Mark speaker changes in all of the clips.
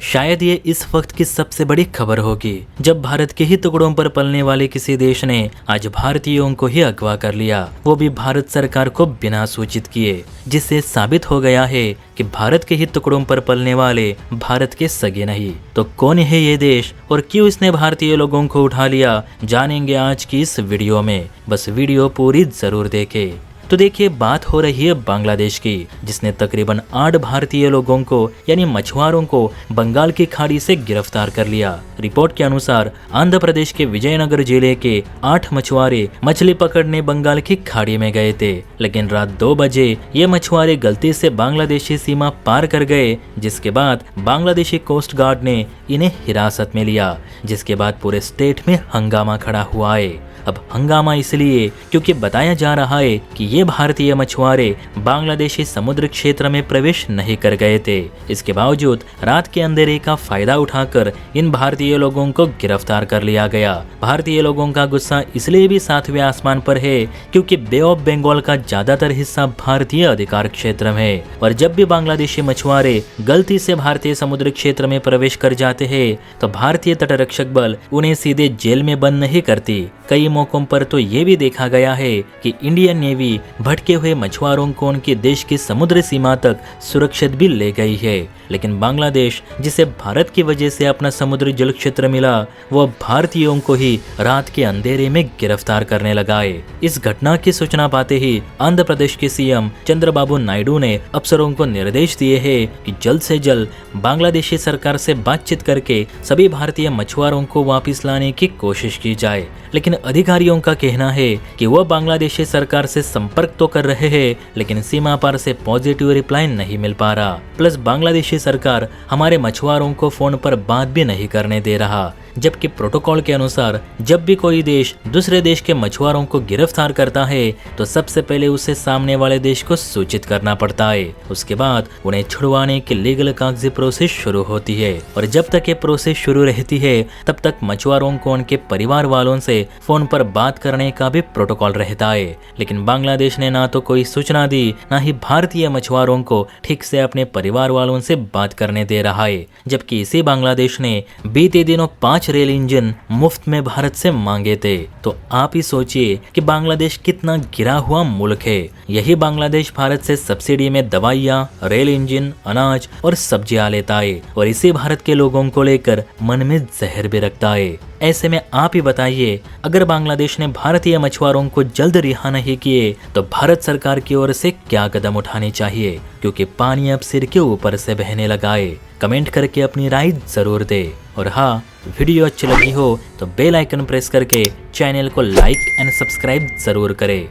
Speaker 1: शायद ये इस वक्त की सबसे बड़ी खबर होगी, जब भारत के ही टुकड़ों पर पलने वाले किसी देश ने आज भारतीयों को ही अगवा कर लिया, वो भी भारत सरकार को बिना सूचित किए, जिससे साबित हो गया है कि भारत के ही टुकड़ों पर पलने वाले भारत के सगे नहीं। तो कौन है ये देश और क्यों इसने भारतीय लोगों को उठा लिया, जानेंगे आज की इस वीडियो में। बस वीडियो पूरी जरूर देखें। तो देखिए, बात हो रही है बांग्लादेश की, जिसने तकरीबन 8 भारतीय लोगों को यानी मछुआरों को बंगाल की खाड़ी से गिरफ्तार कर लिया। रिपोर्ट के अनुसार आंध्र प्रदेश के विजयनगर जिले के 8 मछुआरे मछली पकड़ने बंगाल की खाड़ी में गए थे, लेकिन रात 2 बजे ये मछुआरे गलती से बांग्लादेशी सीमा पार कर गए, जिसके बाद बांग्लादेशी कोस्ट गार्ड ने इन्हें हिरासत में लिया, जिसके बाद पूरे स्टेट में हंगामा खड़ा हुआ है। अब हंगामा इसलिए क्योंकि बताया जा रहा है कि ये भारतीय मछुआरे बांग्लादेशी समुद्र क्षेत्र में प्रवेश नहीं कर गए थे। इसके बावजूद रात के अंधेरे का फायदा उठाकर इन भारतीय लोगों को गिरफ्तार कर लिया गया। भारतीय लोगों का गुस्सा इसलिए भी 7वें आसमान पर है क्योंकि बे ऑफ बंगाल का ज्यादातर हिस्सा भारतीय अधिकार क्षेत्र में है, और जब भी बांग्लादेशी मछुआरे गलती से भारतीय समुद्र क्षेत्र में प्रवेश कर जाते हैं तो भारतीय तटरक्षक बल उन्हें सीधे जेल में बंद नहीं करती। कई मौकों पर तो ये भी देखा गया है कि इंडियन नेवी भटके हुए मछुआरों को उनके देश की समुद्र सीमा तक सुरक्षित भी ले गई है। लेकिन बांग्लादेश, जिसे भारत की वजह से अपना समुद्री जल क्षेत्र मिला, वो भारतीयों को ही रात के अंधेरे में गिरफ्तार करने लगा है। इस घटना की सूचना पाते ही आंध्र प्रदेश के सीएम चंद्रबाबू नायडू ने अफसरों को निर्देश दिए हैं कि जल्द से जल्द बांग्लादेशी सरकार से बातचीत करके सभी भारतीय मछुआरों को वापस लाने की कोशिश की जाए। लेकिन अधिकारियों का कहना है कि वह बांग्लादेशी सरकार से संपर्क तो कर रहे हैं, लेकिन सीमा पार से पॉजिटिव रिप्लाई नहीं मिल पा रहा। प्लस बांग्लादेशी सरकार हमारे मछुआरों को फोन पर बात भी नहीं करने दे रहा, जबकि प्रोटोकॉल के अनुसार जब भी कोई देश दूसरे देश के मछुआरों को गिरफ्तार करता है तो सबसे पहले उसे सामने वाले देश को सूचित करना पड़ता है। उसके बाद उन्हें छुड़वाने की लीगल कागजी प्रोसेस शुरू होती है, और जब तक ये प्रोसेस शुरू रहती है तब तक मछुआरों को उनके परिवार वालों से फोन पर बात करने का भी प्रोटोकॉल रहता है। लेकिन बांग्लादेश ने ना तो कोई सूचना दी, ना ही भारतीय मछुआरों को ठीक से अपने परिवार वालों से बात करने दे रहा है। जबकि इसी बांग्लादेश ने बीते दिनों 5 रेल इंजन मुफ्त में भारत से मांगे थे। तो आप ही सोचिए कि बांग्लादेश कितना गिरा हुआ मुल्क है। यही बांग्लादेश भारत से सब्सिडी में दवाइयाँ, रेल इंजन, अनाज और सब्जियां लेता है, और इसी भारत के लोगों को लेकर मन में जहर भी रखता है। ऐसे में आप ही बताइए, अगर बांग्लादेश ने भारतीय मछुआरों को जल्द रिहा नहीं किए तो भारत सरकार की ओर से क्या कदम उठाने चाहिए, क्योंकि पानी अब सिर के ऊपर से बहने लगा है। कमेंट करके अपनी राय जरूर दे, और हाँ, वीडियो अच्छी लगी हो तो बेल आइकन प्रेस करके चैनल को लाइक एंड सब्सक्राइब जरूर करें।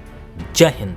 Speaker 1: जय हिंद।